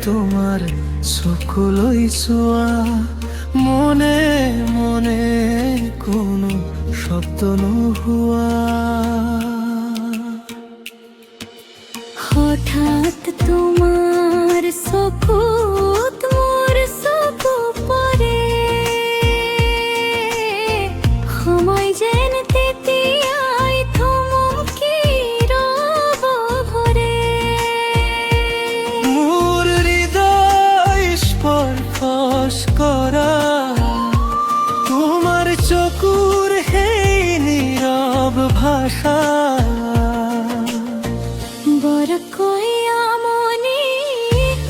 তোমাৰ চকুলৈ চোৱা মনে মনে কোনো শব্দ নোহোৱা। হঠাৎ তোমাৰ চকুত মোৰ চকু পৰে, সময় যেন তেতিয়াই থমকি ৰব ধৰে। মোৰ হৃদয় স্পৰ্শ কৰা তোমাৰ চকুৰ সেই নীৰৱ ভাষা, বৰকৈ আমনি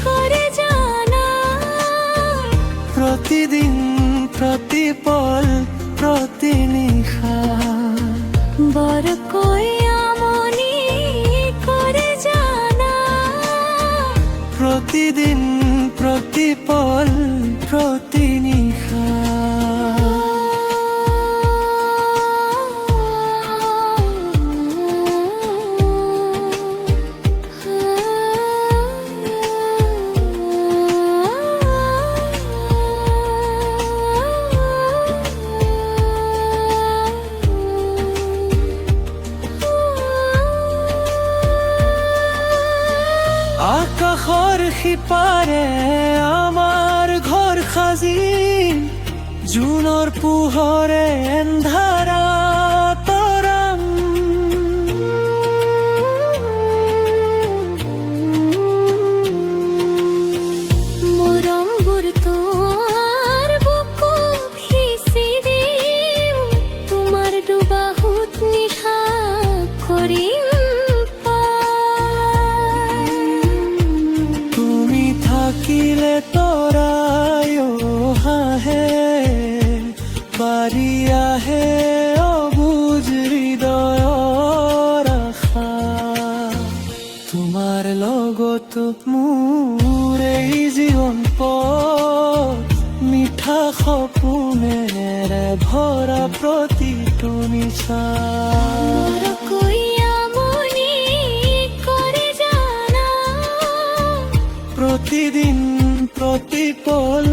কৰে জানা। প্ৰতিদিন প্ৰতিপল প্ৰতি নিশা, বৰকৈ আমনি কৰে জানা। প্ৰতিদিন প্ৰতিপল প্ৰতি নিশা। আকাশৰ সিপাৰে আমাৰ ঘৰ সাজি, জোনৰ পোহৰে এন্ধাৰা তৰাম। মৰমবোৰ তোমাৰ বুকুত সিঁচি দিম, তোমাৰ দুবাহুত নিশা কৰিম পাৰ। তুমি থাকিলে তৰায়ো হাঁহে, বাঢ়ি আহে অবুজ হৃদয়ৰ আশা। তোমাৰ লগত মোৰ এই জীৱন পথ, মিঠা সপোনেৰে ভৰা প্ৰতিটো নিশা। বৰকৈ আমনি কৰে জানা। প্ৰতিদিন প্ৰতিপল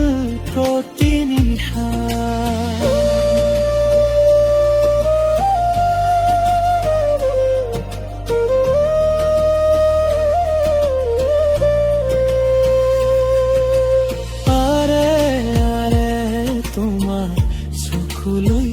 প্ৰতি নিশা। আৰে আৰে তোমাৰ চকুলৈ